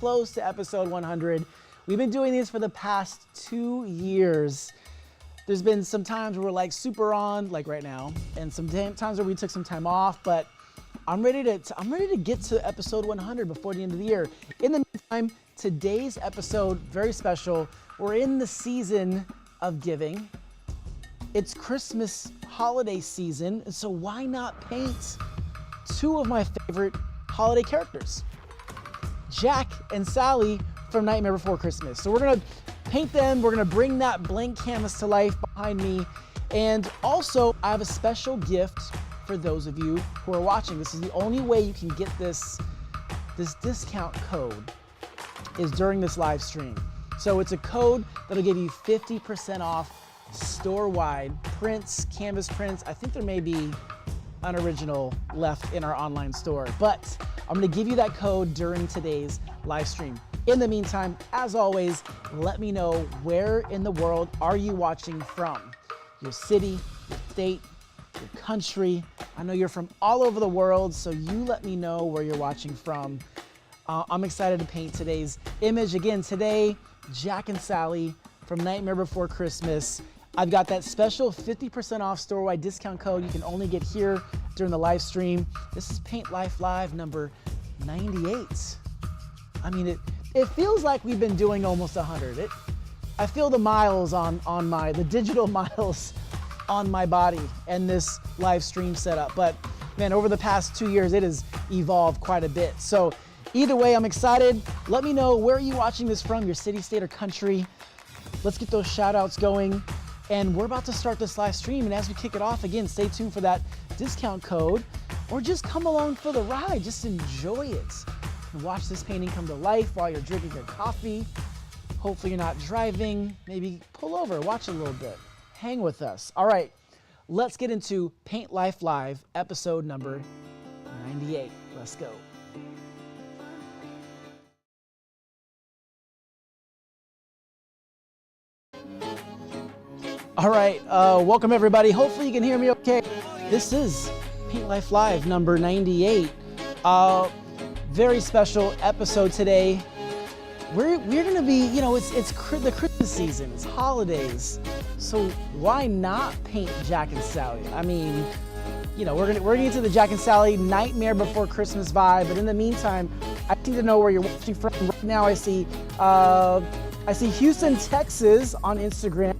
close to episode 100. We've been doing these for the past 2 years. There's been some times where we're like super on, like right now, and some times where we took some time off, but I'm ready to get to episode 100 before the end of the year. In the meantime, today's episode, very special. We're in the season of giving. It's Christmas holiday season, so why not paint two of my favorite holiday characters, Jack and Sally from Nightmare Before Christmas. So we're gonna paint them, we're gonna bring that blank canvas to life behind me, and also I have a special gift for those of you who are watching. This is the only way you can get this discount code is during this live stream. So it's a code that'll give you 50% off store-wide prints, canvas prints. I think there may be an original left in our online store, but I'm gonna give you that code during today's live stream. In the meantime, as always, let me know where in the world are you watching from? Your city, your state, your country. I know you're from all over the world, so you let me know where you're watching from. I'm excited to paint today's image. Again, today, Jack and Sally from Nightmare Before Christmas. I've got that special 50% off store-wide discount code you can only get here during the live stream. This is Paint Life Live number 98. I mean, it feels like we've been doing almost 100. I feel the miles the digital miles on my body and this live stream setup. But man, over the past 2 years, it has evolved quite a bit. So either way, I'm excited. Let me know where are you watching this from, your city, state, or country. Let's get those shout outs going. And we're about to start this live stream. And as we kick it off, again, stay tuned for that discount code, or just come along for the ride. Just enjoy it. And watch this painting come to life while you're drinking your coffee. Hopefully you're not driving. Maybe pull over, watch a little bit. Hang with us. All right, let's get into Paint Life Live, episode number 98. Let's go. All right, welcome everybody. Hopefully you can hear me okay. This is Paint Life Live number 98. Very special episode today. We're gonna be, you know, it's the Christmas season, it's holidays. So why not paint Jack and Sally? I mean, you know, we're gonna get to the Jack and Sally Nightmare Before Christmas vibe, but in the meantime, I need to know where you're watching from. Right now I see Houston, Texas on Instagram.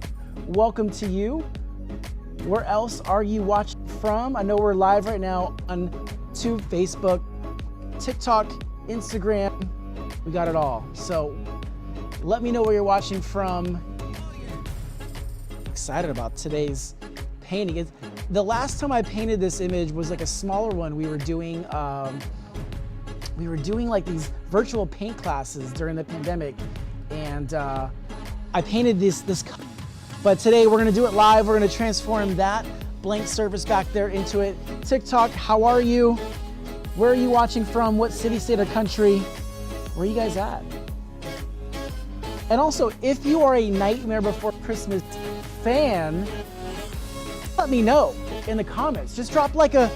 Welcome to you. Where else are you watching from? I know we're live right now on Facebook, TikTok, Instagram. We got it all. So let me know where you're watching from. Excited about today's painting. The last time I painted this image was like a smaller one. We were doing like these virtual paint classes during the pandemic, and I painted this. But today we're gonna do it live. We're gonna transform that blank surface back there into it. TikTok, how are you? Where are you watching from? What city, state, or country? Where are you guys at? And also, if you are a Nightmare Before Christmas fan, let me know in the comments. Just drop a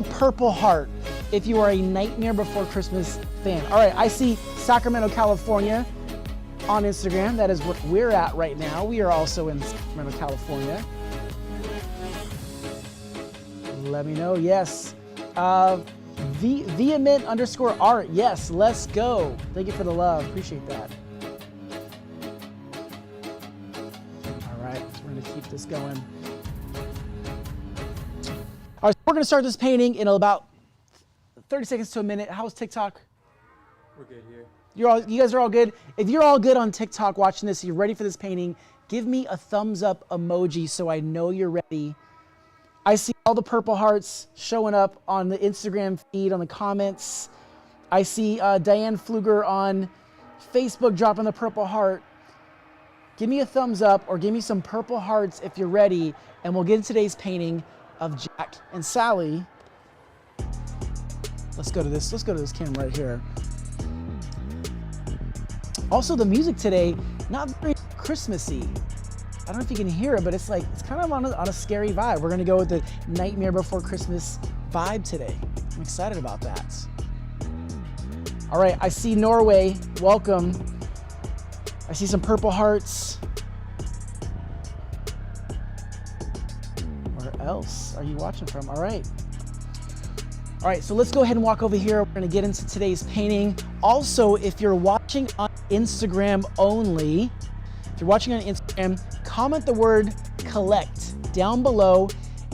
purple heart if you are a Nightmare Before Christmas fan. All right, I see Sacramento, California on Instagram. That is where we're at right now. We are also in Sacramento, California. Let me know, yes. Vehement_art, yes, let's go. Thank you for the love, appreciate that. All right, so we're gonna keep this going. All right, so we're gonna start this painting in about 30 seconds to a minute. How's TikTok? We're good here. You guys are all good? If you're all good on TikTok watching this, you're ready for this painting, give me a thumbs up emoji so I know you're ready. I see all the purple hearts showing up on the Instagram feed, on the comments. I see Diane Pfluger on Facebook dropping the purple heart. Give me a thumbs up or give me some purple hearts if you're ready, and we'll get into today's painting of Jack and Sally. Let's go to this camera right here. Also, the music today, not very Christmassy. I don't know if you can hear it, but it's kind of on a scary vibe. We're gonna go with the Nightmare Before Christmas vibe today. I'm excited about that. All right, I see Norway, welcome. I see some purple hearts. Where else are you watching from? All right. All right, so let's go ahead and walk over here. We're gonna get into today's painting. Also, if you're watching on Instagram only, if you're watching on Instagram, comment the word collect down below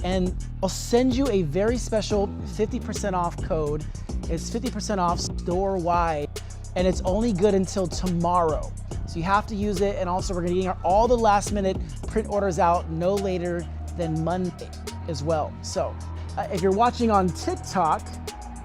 and I'll send you a very special 50% off code. It's 50% off store-wide and it's only good until tomorrow. So you have to use it, and also we're gonna get all the last minute print orders out no later than Monday as well. So if you're watching on TikTok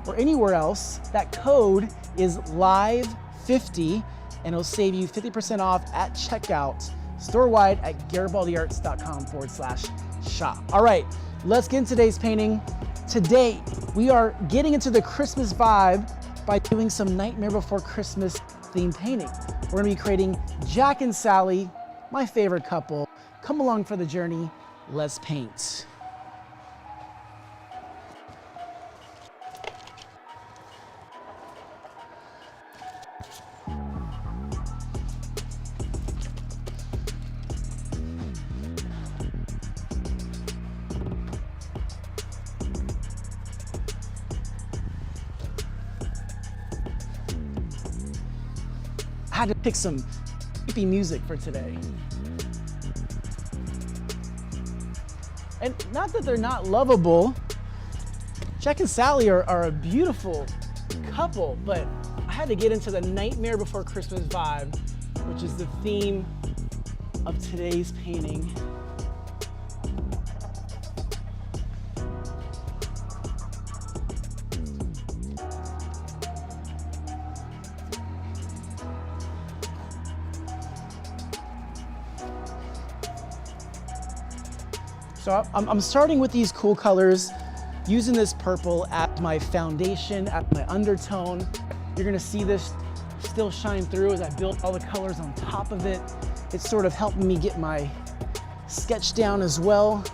or anywhere else, that code is LIVE50 and it'll save you 50% off at checkout, store-wide at garibaldiarts.com/shop. All right, let's get into today's painting. Today, we are getting into the Christmas vibe by doing some Nightmare Before Christmas themed painting. We're gonna be creating Jack and Sally, my favorite couple. Come along for the journey, let's paint. I had to pick some creepy music for today. And not that they're not lovable. Jack and Sally are a beautiful couple, but I had to get into the Nightmare Before Christmas vibe, which is the theme of today's painting. So I'm starting with these cool colors, using this purple as my foundation, as my undertone. You're gonna see this still shine through as I build all the colors on top of it. It's sort of helping me get my sketch down as well.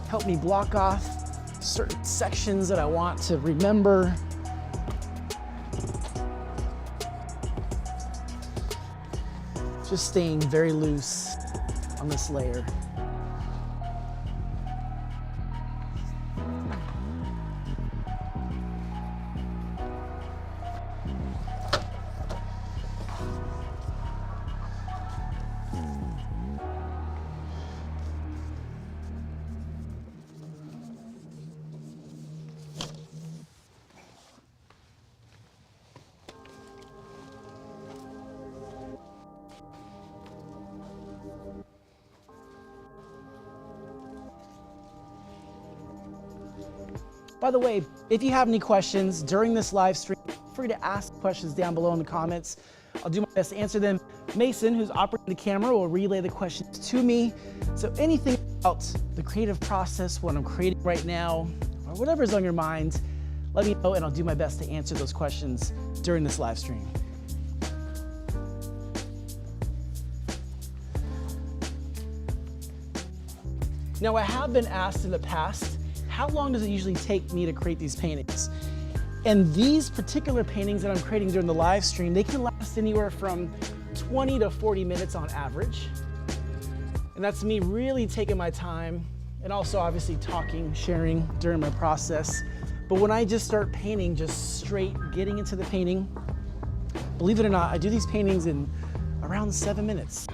Help me block off certain sections that I want to remember. Just staying very loose on this layer. By the way, if you have any questions during this live stream, feel free to ask questions down below in the comments. I'll do my best to answer them. Mason, who's operating the camera, will relay the questions to me. So anything about the creative process, what I'm creating right now, or whatever's on your mind, let me know and I'll do my best to answer those questions during this live stream. Now, I have been asked in the past, how long does it usually take me to create these paintings? And these particular paintings that I'm creating during the live stream, they can last anywhere from 20 to 40 minutes on average. And that's me really taking my time and also obviously talking, sharing during my process. But when I just start painting, just straight getting into the painting, believe it or not, I do these paintings in around 7 minutes.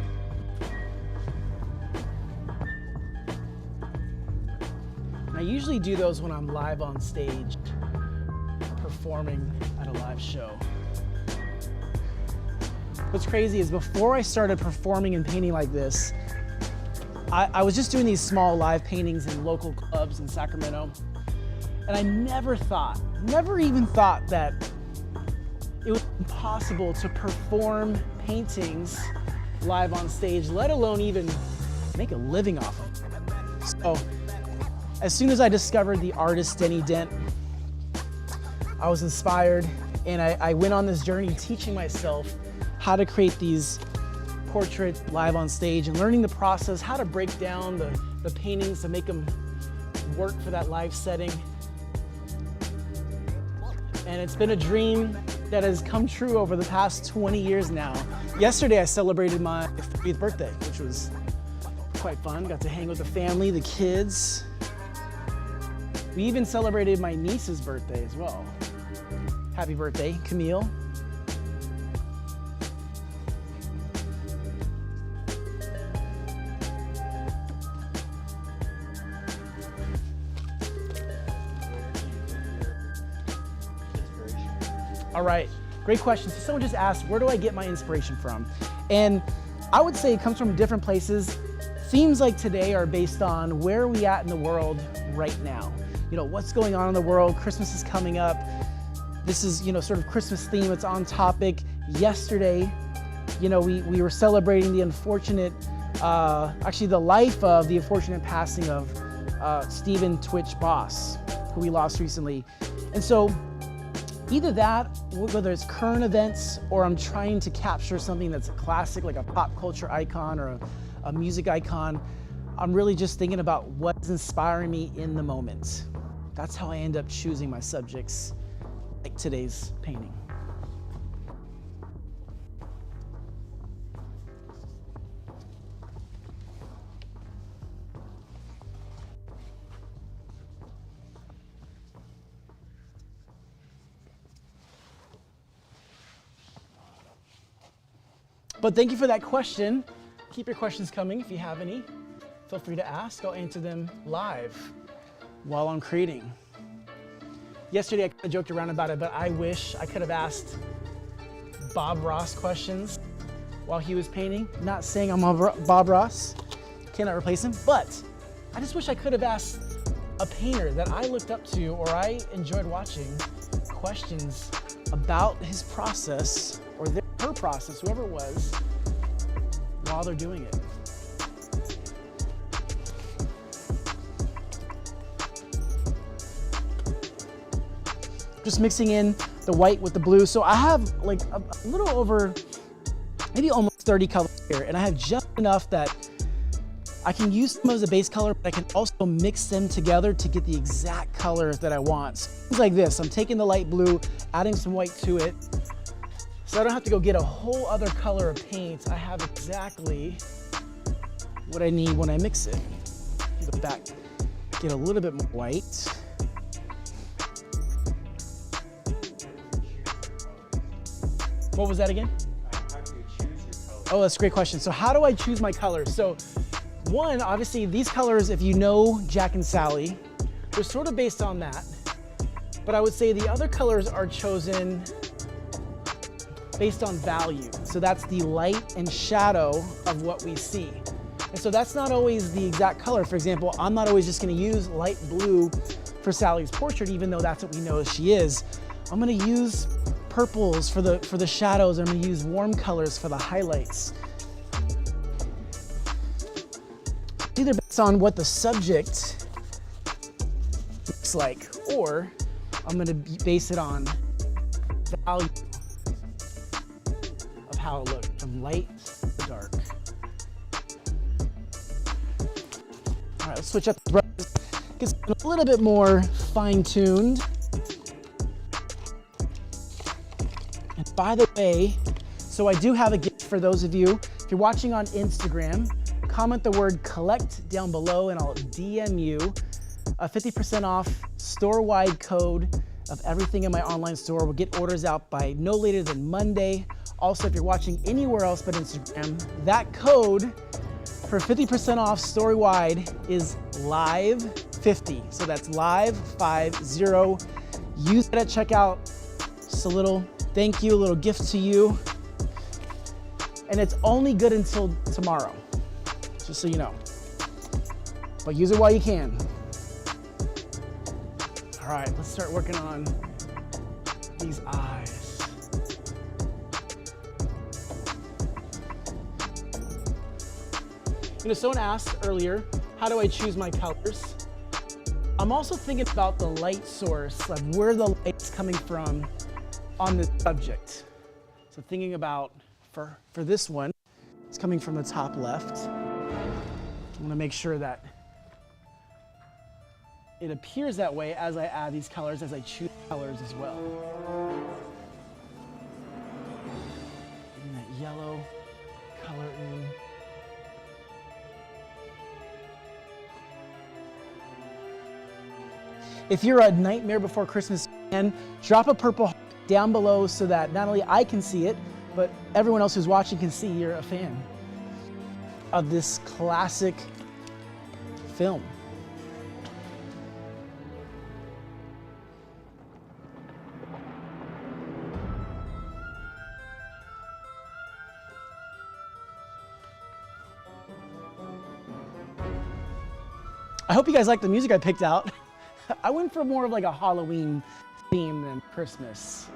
I usually do those when I'm live on stage, performing at a live show. What's crazy is before I started performing and painting like this, I was just doing these small live paintings in local clubs in Sacramento. And I never even thought that it was impossible to perform paintings live on stage, let alone even make a living off of it. So, as soon as I discovered the artist Denny Dent, I was inspired and I went on this journey teaching myself how to create these portraits live on stage and learning the process, how to break down the paintings to make them work for that live setting. and it's been a dream that has come true over the past 20 years now. Yesterday I celebrated my 30th birthday, which was quite fun. Got to hang with the family, the kids. We even celebrated my niece's birthday as well. Happy birthday, Camille. All right, great question. So someone just asked, where do I get my inspiration from? And I would say it comes from different places. Themes like today are based on where are we at in the world right now? You know, what's going on in the world? Christmas is coming up. This is, sort of Christmas theme. It's on topic. Yesterday, we were celebrating the unfortunate, actually the life of the unfortunate passing of Stephen Twitch Boss, who we lost recently. And so either that, whether it's current events or I'm trying to capture something that's a classic, like a pop culture icon or a music icon, I'm really just thinking about what's inspiring me in the moment. That's how I end up choosing my subjects, like today's painting. But thank you for that question. Keep your questions coming if you have any. Feel free to ask. I'll answer them live while I'm creating. Yesterday I kind of joked around about it, but I wish I could have asked Bob Ross questions while he was painting. Not saying I'm Bob Ross, cannot replace him, but I just wish I could have asked a painter that I looked up to or I enjoyed watching questions about his process or her process, whoever it was, while they're doing it. Just mixing in the white with the blue. So I have like a little over, maybe almost 30 colors here, and I have just enough that I can use them as a base color, but I can also mix them together to get the exact color that I want. So things like this, I'm taking the light blue, adding some white to it, so I don't have to go get a whole other color of paint. I have exactly what I need when I mix it. Go back, get a little bit more white. What was that again? How do you choose your color? Oh, that's a great question. So how do I choose my colors? So one, obviously these colors, if you know Jack and Sally, they're sort of based on that. But I would say the other colors are chosen based on value. So that's the light and shadow of what we see. And so that's not always the exact color. For example, I'm not always just gonna use light blue for Sally's portrait, even though that's what we know she is. I'm gonna use purples for the shadows. I'm gonna use warm colors for the highlights. Either based on what the subject looks like, or I'm gonna base it on value of how it looks, from light to dark. All right, let's switch up the brushes. Get a little bit more fine-tuned. And by the way, so I do have a gift for those of you. If you're watching on Instagram, comment the word collect down below and I'll DM you a 50% off store-wide code of everything in my online store. We'll get orders out by no later than Monday. Also, if you're watching anywhere else but Instagram, that code for 50% off store-wide is LIVE50. So that's LIVE50. Use it at checkout. Just a little thank you, a little gift to you. And it's only good until tomorrow, just so you know. But use it while you can. All right, let's start working on these eyes. Someone asked earlier, how do I choose my colors? I'm also thinking about the light source, like where the light's coming from on the subject. So thinking about, for this one, it's coming from the top left. I want to make sure that it appears that way as I add these colors, as I choose colors as well. Getting that yellow color in. If you're a Nightmare Before Christmas fan, drop a purple heart down below so that not only I can see it, but everyone else who's watching can see you're a fan of this classic film. I hope you guys like the music I picked out. I went for more of like a Halloween theme than Christmas.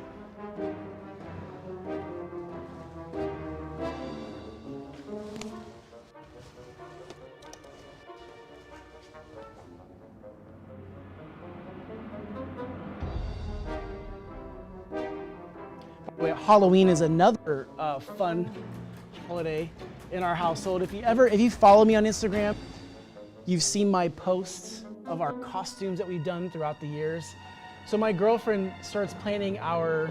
Halloween is another fun holiday in our household. If you follow me on Instagram, you've seen my posts of our costumes that we've done throughout the years. So my girlfriend starts planning our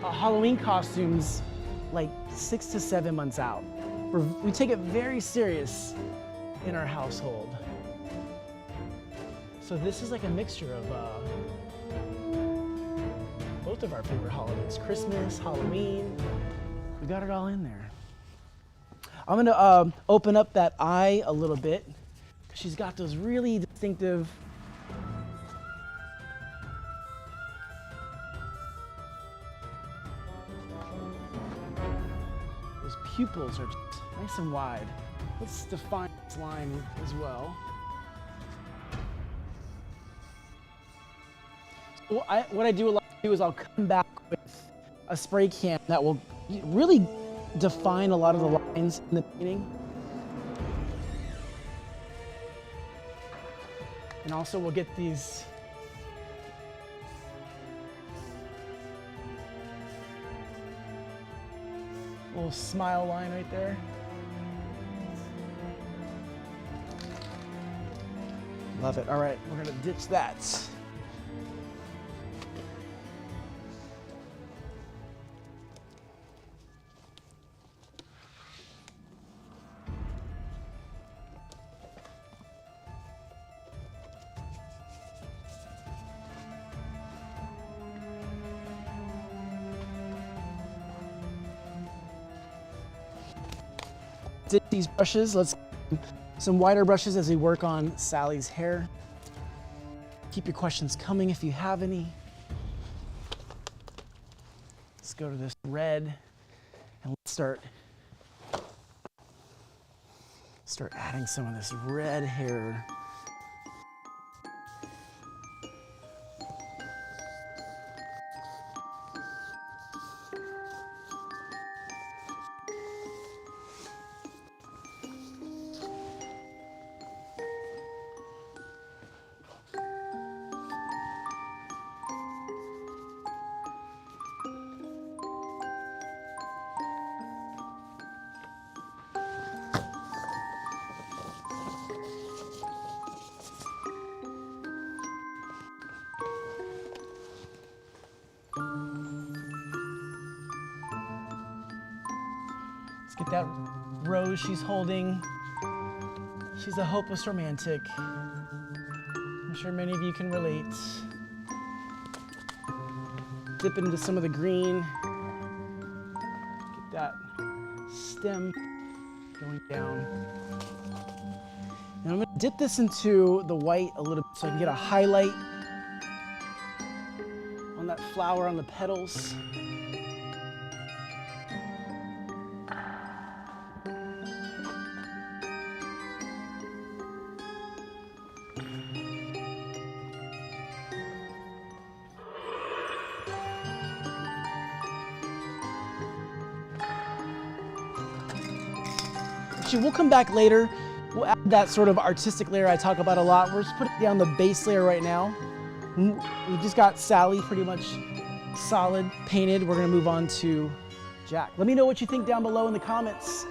Halloween costumes like 6 to 7 months out. We take it very serious in our household. So this is like a mixture of both of our favorite holidays, Christmas, Halloween. We got it all in there. I'm gonna open up that eye a little bit. She's got those really distinctive those pupils are just nice and wide. Let's define this line as well. So what I do a lot is I'll come back with a spray can that will really define a lot of the lines in the painting. And also we'll get these little smile line right there. Love it. All right, we're gonna ditch that. These brushes, let's some wider brushes as we work on Sally's hair. Keep your questions coming if you have any. Let's go to this red and let's start adding some of this red hair. Let's get that rose she's holding. She's a hopeless romantic. I'm sure many of you can relate. Dip into some of the green. Get that stem going down. And I'm gonna dip this into the white a little bit so I can get a highlight on that flower on the petals. We'll come back later. We'll add that sort of artistic layer I talk about a lot. We're just putting down the base layer right now. We just got Sally pretty much solid painted. We're gonna move on to Jack. Let me know what you think down below in the comments.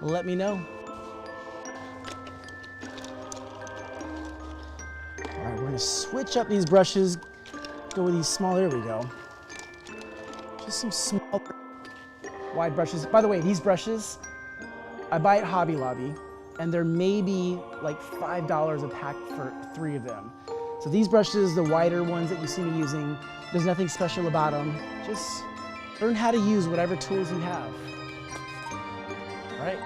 Let me know. All gonna switch up these brushes, go with these small, there we go. Just some small, wide brushes. By the way, these brushes, I buy at Hobby Lobby, and they're maybe like $5 a pack for 3 of them. So these brushes, the wider ones that you see me using, there's nothing special about them. Just learn how to use whatever tools you have. All right.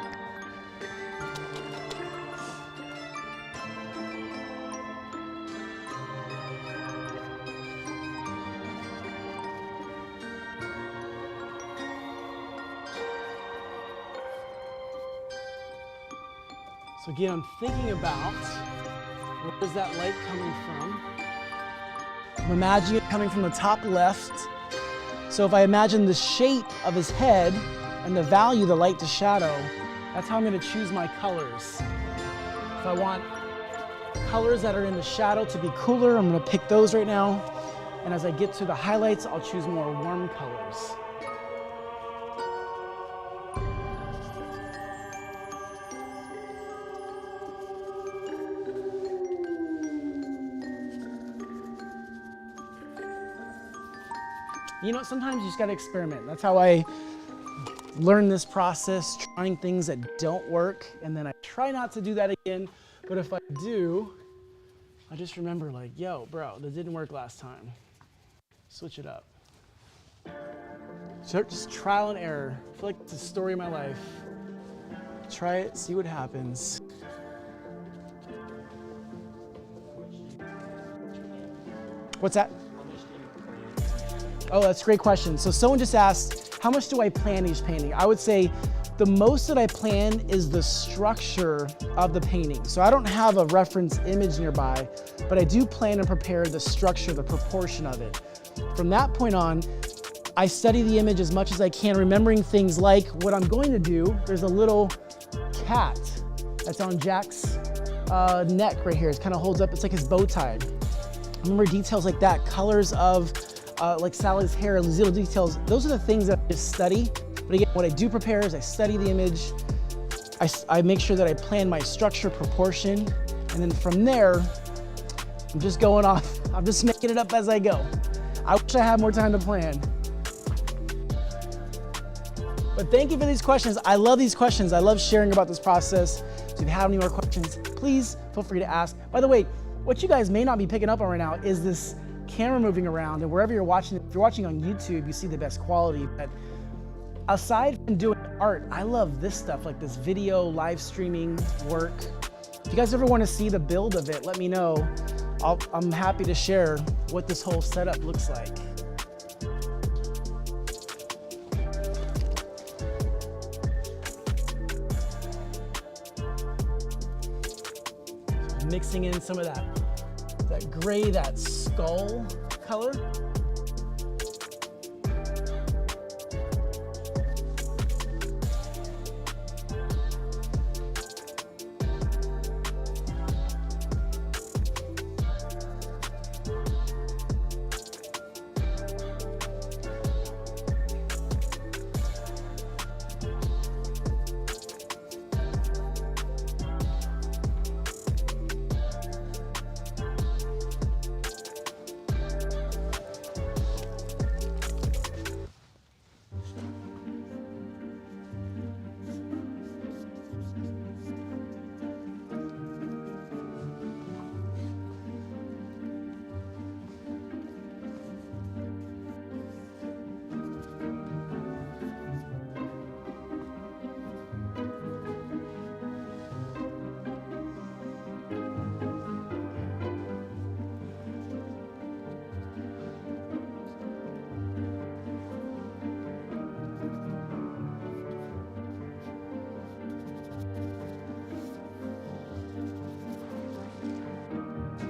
So again, I'm thinking about where is that light coming from? I'm imagining it coming from the top left. So if I imagine the shape of his head and the value of the light to shadow, that's how I'm going to choose my colors. If I want colors that are in the shadow to be cooler, I'm going to pick those right now. And as I get to the highlights, I'll choose more warm colors. You know, sometimes you just gotta experiment. That's how I learn this process, trying things that don't work, and then I try not to do that again, but if I do, I just remember like, yo, bro, that didn't work last time. Switch it up. So just trial and error. I feel like it's the story of my life. Try it, see what happens. What's that? Oh, that's a great question. So someone just asked, how much do I plan each painting? I would say the most that I plan is the structure of the painting. So I don't have a reference image nearby, but I do plan and prepare the structure, the proportion of it. From that point on, I study the image as much as I can, remembering things like what I'm going to do. There's a little cat that's on Jack's neck right here. It kind of holds up, it's like his bow tie. Remember details like that, colors of like Sally's hair, these little details. Those are the things that I just study. But again, what I do prepare is I study the image. I make sure that I plan my structure, proportion, and then from there, I'm just going off. I'm just making it up as I go. I wish I had more time to plan. But thank you for these questions. I love these questions. I love sharing about this process. So if you have any more questions, please feel free to ask. By the way, what you guys may not be picking up on right now is this camera moving around, and wherever you're watching, if you're watching on YouTube, you see the best quality. But aside from doing art, I love this stuff, like this video, live streaming work. If you guys ever want to see the build of it, let me know. I'm happy to share what this whole setup looks like. Mixing in some of that gray, that skull color.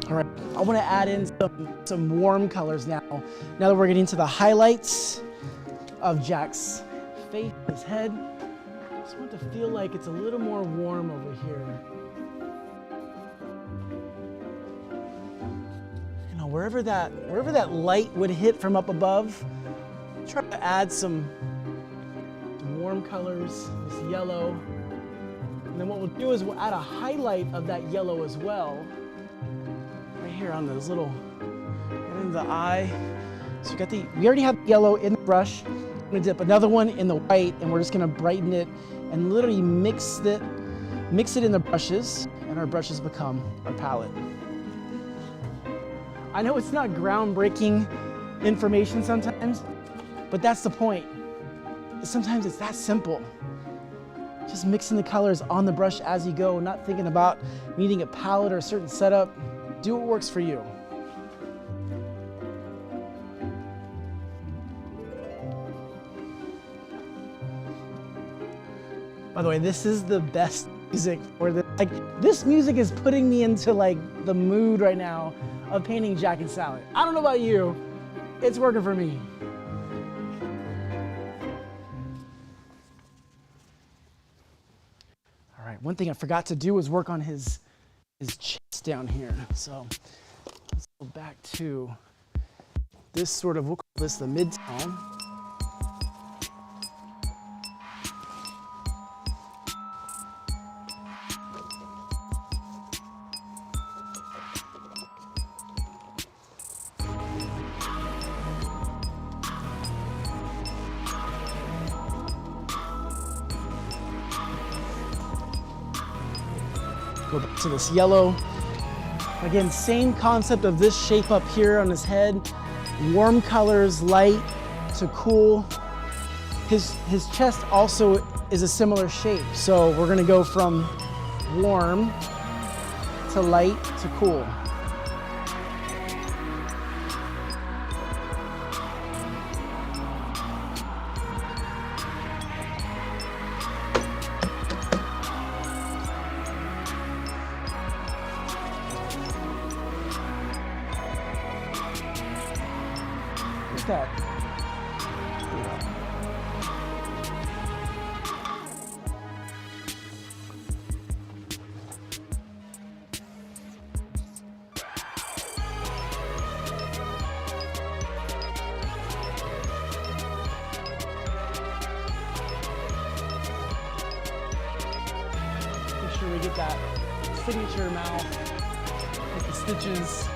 All right, I want to add in some warm colors now. Now that we're getting to the highlights of Jack's face, his head, I just want to feel like it's a little more warm over here. You know, wherever that light would hit from up above, try to add some warm colors, this yellow. And then what we'll do is we'll add a highlight of that yellow as well. here on those little, and in the eye. So we already have yellow in the brush. I'm gonna dip another one in the white, and we're just gonna brighten it and literally mix it in the brushes, and our brushes become our palette. I know it's not groundbreaking information sometimes, but that's the point. Sometimes it's that simple. Just mixing the colors on the brush as you go, not thinking about needing a palette or a certain setup. Do what works for you. By the way, this is the best music for this. Like, this music is putting me into like the mood right now of painting Jack and Sally. I don't know about you, it's working for me. All right, one thing I forgot to do was work on his chest down here. So let's go back to this sort of, we'll call this the mid-tone. Go back to this yellow. Again, same concept of this shape up here on his head. Warm colors, light to cool. His chest also is a similar shape. So we're gonna go from warm to light to cool. That. Make sure we get that signature mouth with the stitches.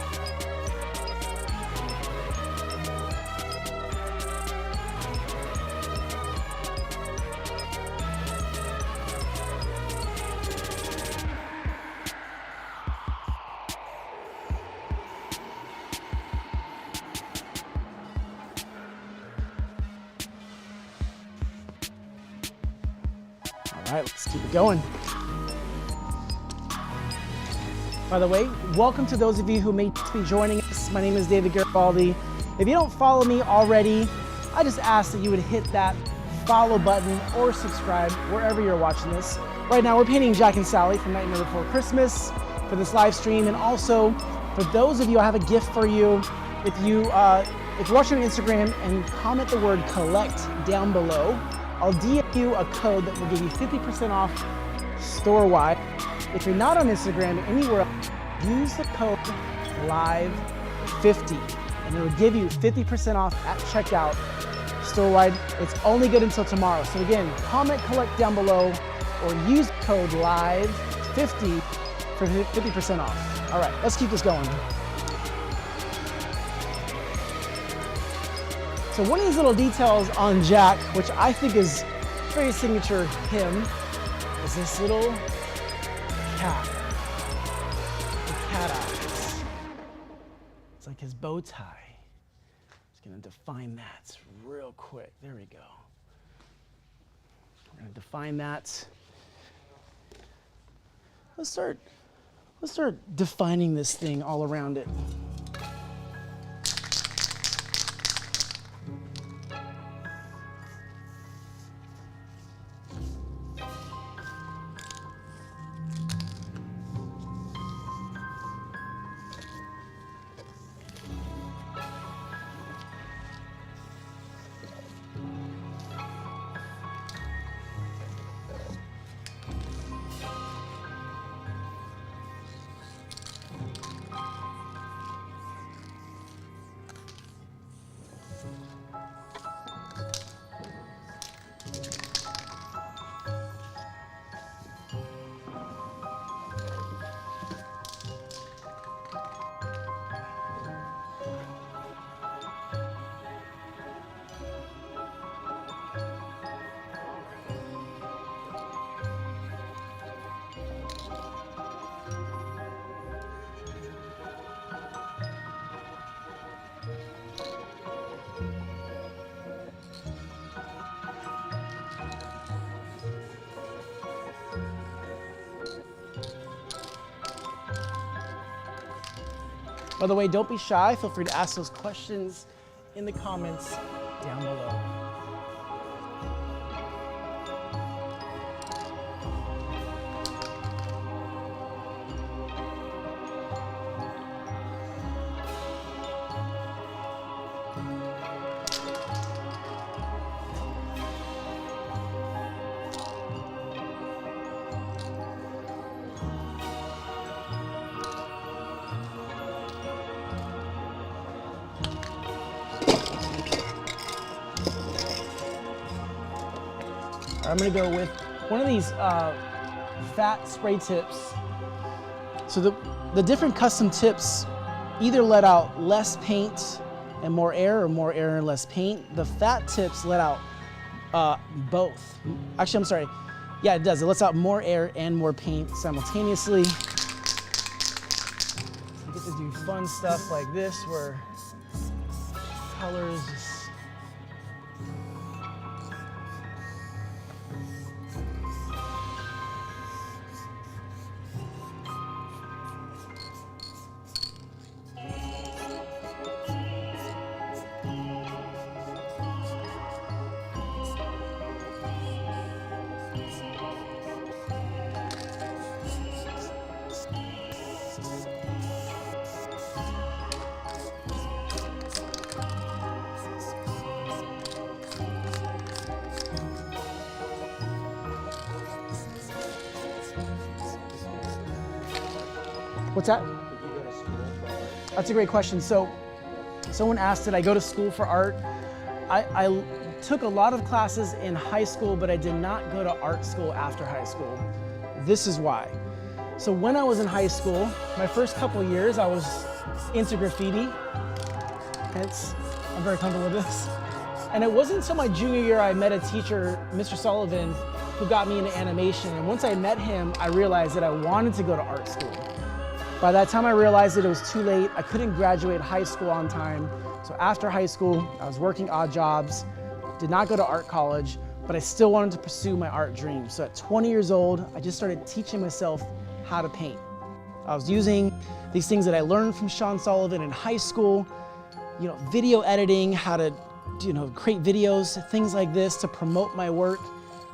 All right, let's keep it going. By the way, welcome to those of you who may just be joining us. My name is David Garibaldi. If you don't follow me already, I just ask that you would hit that follow button or subscribe wherever you're watching this. Right now, we're painting Jack and Sally from Nightmare Before Christmas for this live stream. And also, for those of you, I have a gift for you. If you're watching on Instagram and comment the word collect down below, I'll DM you a code that will give you 50% off store-wide. If you're not on Instagram or anywhere else, use the code LIVE50 and it will give you 50% off at checkout store-wide. It's only good until tomorrow. So again, comment collect down below or use code LIVE50 for 50% off. All right, let's keep this going. So one of these little details on Jack, which I think is very signature him, is this little cat. The cat eyes. It's like his bow tie. Just gonna define that real quick. There we go. We're gonna define that. Let's start defining this thing all around it. By the way, don't be shy. Feel free to ask those questions in the comments down below. I'm gonna go with one of these fat spray tips. So the different custom tips either let out less paint and more air, or more air and less paint. The fat tips let out both. Actually, I'm sorry. Yeah, it does. It lets out more air and more paint simultaneously. So you get to do fun stuff like this where colors just What's that? Did you go to school for art? That's a great question. So someone asked, did I go to school for art? I took a lot of classes in high school, but I did not go to art school after high school. This is why. So when I was in high school, my first couple of years, I was into graffiti. I'm very comfortable with this. And it wasn't until my junior year I met a teacher, Mr. Sullivan, who got me into animation. And once I met him, I realized that I wanted to go to art school. By that time I realized that it was too late. I couldn't graduate high school on time. So after high school, I was working odd jobs, did not go to art college, but I still wanted to pursue my art dream. So at 20 years old, I just started teaching myself how to paint. I was using these things that I learned from Sean Sullivan in high school, video editing, how to, create videos, things like this to promote my work.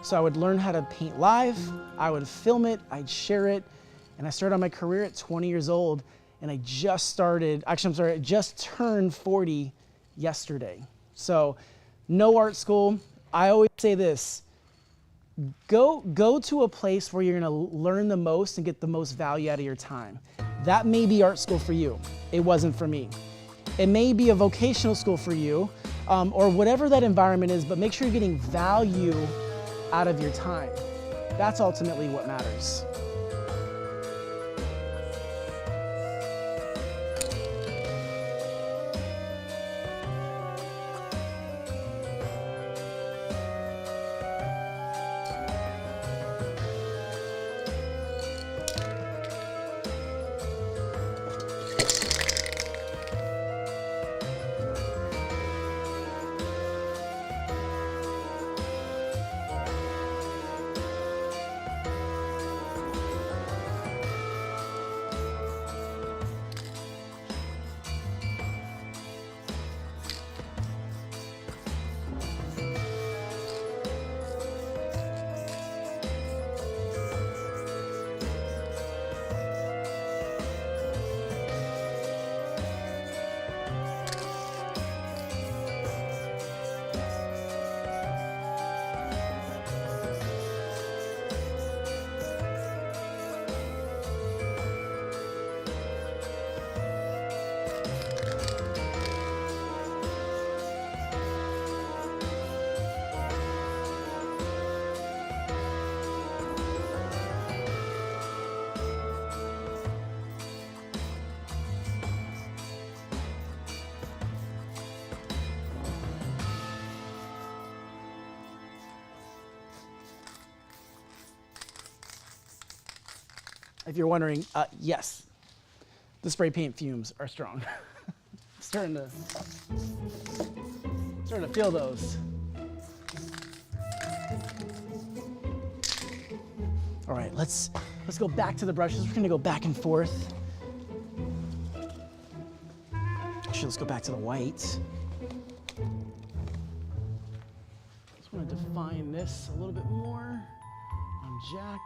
So I would learn how to paint live, I would film it, I'd share it, and I started on my career at 20 years old, and I just turned 40 yesterday. So no art school. I always say this, go to a place where you're gonna learn the most and get the most value out of your time. That may be art school for you. It wasn't for me. It may be a vocational school for you, or whatever that environment is, but make sure you're getting value out of your time. That's ultimately what matters. If you're wondering, yes, the spray paint fumes are strong. starting to feel those. All right, let's go back to the brushes. We're gonna go back and forth. let's go back to the white. Just want to define this a little bit more on Jack.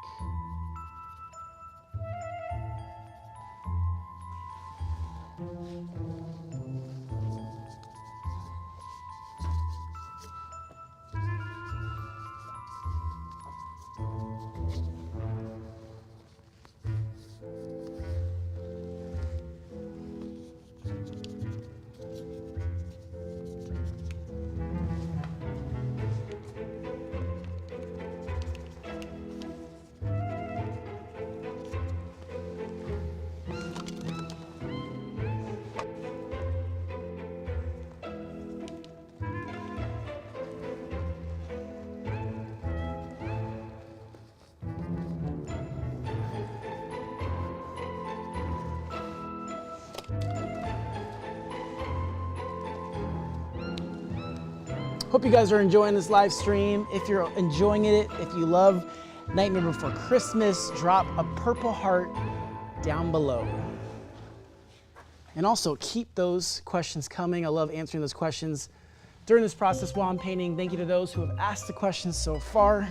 Hope you guys are enjoying this live stream. If you're enjoying it, if you love Nightmare Before Christmas, drop a purple heart down below. And also keep those questions coming. I love answering those questions during this process while I'm painting. Thank you to those who have asked the questions so far.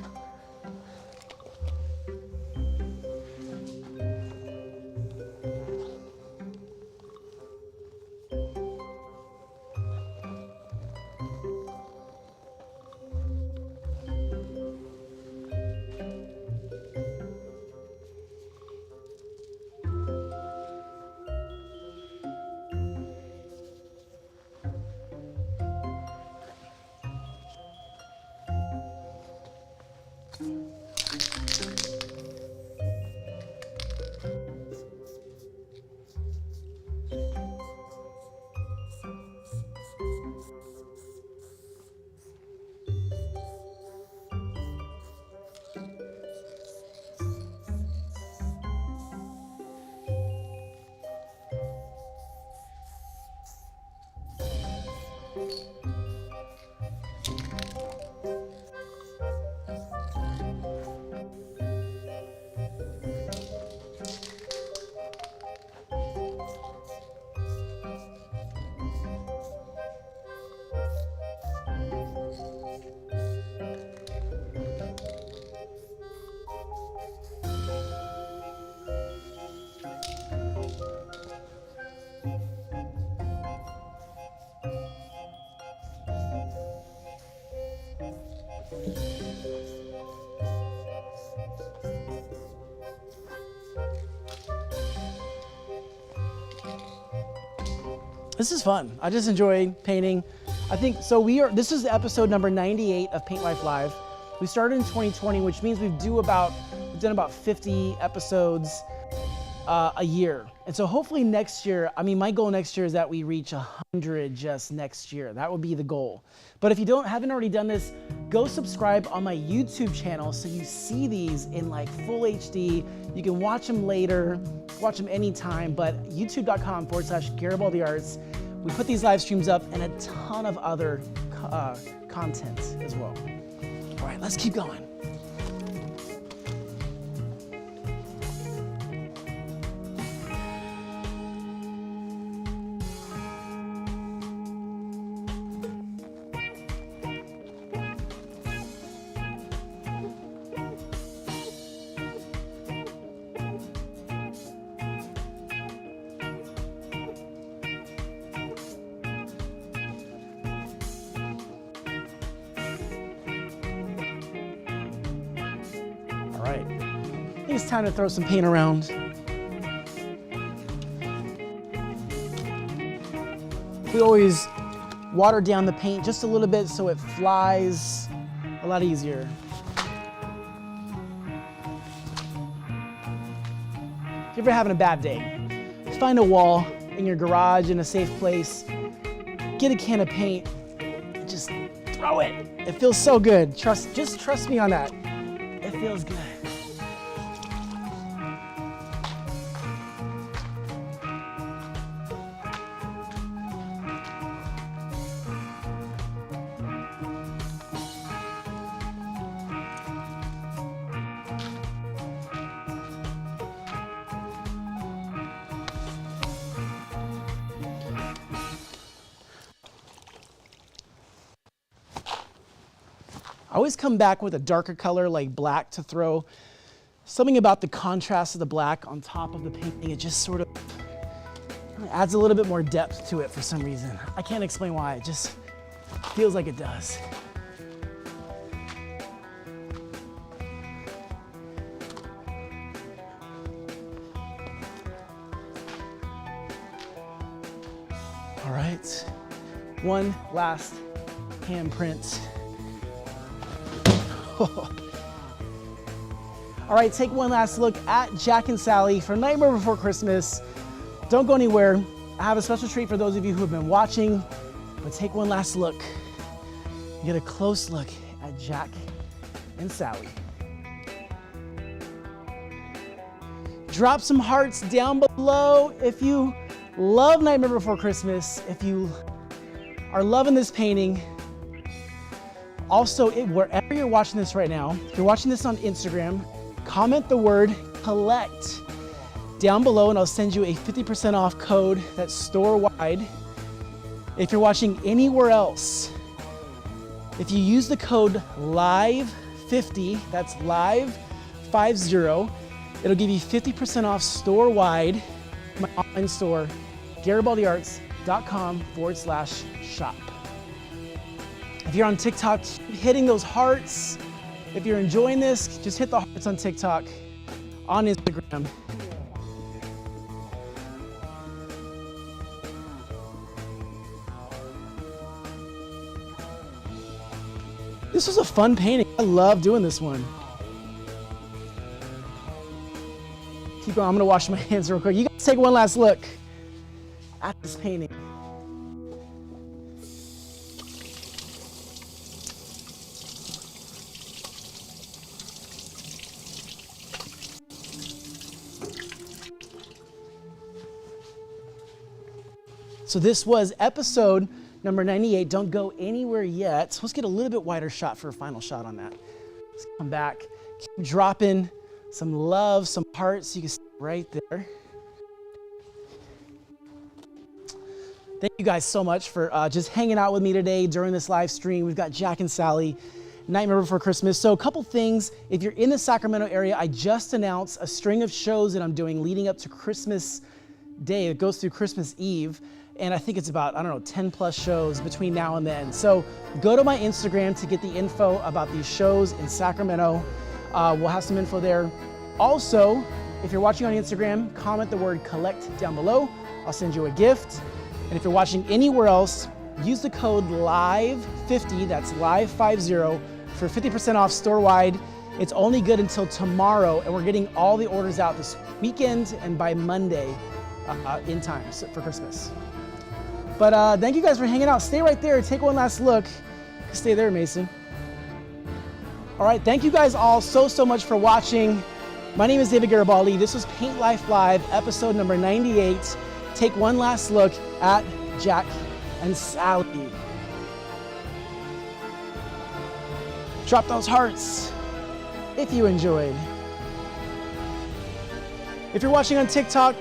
This is fun. I just enjoy painting. I think, so this is episode number 98 of Paint Life Live. We started in 2020, which means we've done about 50 episodes a year. And so hopefully next year, my goal next year is that we reach 100 just next year. That would be the goal. But if you haven't already done this, go subscribe on my YouTube channel so you see these in like full HD. You can watch them later, watch them anytime, but youtube.com/Garibaldi Arts. We put these live streams up and a ton of other content as well. All right, let's keep going. All right, I think it's time to throw some paint around. We always water down the paint just a little bit so it flies a lot easier. If you're ever having a bad day, find a wall in your garage in a safe place, get a can of paint, and just throw it. It feels so good. Just trust me on that. It feels good. I always come back with a darker color like black to throw. Something about the contrast of the black on top of the painting, it just sort of adds a little bit more depth to it for some reason. I can't explain why, it just feels like it does. All right, one last handprint. All right, take one last look at Jack and Sally from Nightmare Before Christmas. Don't go anywhere. I have a special treat for those of you who have been watching, but take one last look. Get a close look at Jack and Sally. Drop some hearts down below if you love Nightmare Before Christmas, if you are loving this painting. Also, wherever you're watching this right now, if you're watching this on Instagram, comment the word collect down below and I'll send you a 50% off code that's store-wide. If you're watching anywhere else, if you use the code LIVE50, that's LIVE50, it'll give you 50% off store-wide, my online store, garibaldiarts.com/shop. If you're on TikTok, keep hitting those hearts. If you're enjoying this, just hit the hearts on TikTok, on Instagram. This was a fun painting. I love doing this one. Keep going, I'm gonna wash my hands real quick. You guys take one last look at this painting. So this was episode number 98. Don't go anywhere yet. So let's get a little bit wider shot for a final shot on that. Let's come back, keep dropping some love, some hearts. You can see right there. Thank you guys so much for just hanging out with me today during this live stream. We've got Jack and Sally, Nightmare Before Christmas. So a couple things. If you're in the Sacramento area, I just announced a string of shows that I'm doing leading up to Christmas Day. It goes through Christmas Eve. And I think it's about, 10 plus shows between now and then. So go to my Instagram to get the info about these shows in Sacramento. We'll have some info there. Also, if you're watching on Instagram, comment the word collect down below. I'll send you a gift. And if you're watching anywhere else, use the code LIVE50, that's LIVE50, for 50% off store-wide. It's only good until tomorrow, and we're getting all the orders out this weekend and by Monday in time for Christmas. But thank you guys for hanging out. Stay right there. Take one last look. Stay there, Mason. All right. Thank you guys all so much for watching. My name is David Garibaldi. This was Paint Life Live, episode number 98. Take one last look at Jack and Sally. Drop those hearts if you enjoyed. If you're watching on TikTok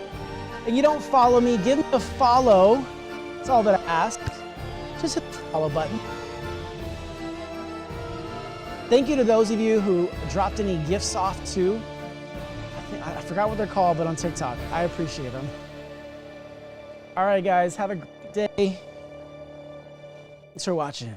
and you don't follow me, give me a follow. That's all that I ask. Just hit the follow button. Thank you to those of you who dropped any gifts off too. I forgot what they're called, but on TikTok. I appreciate them. All right, guys, have a great day. Thanks for watching.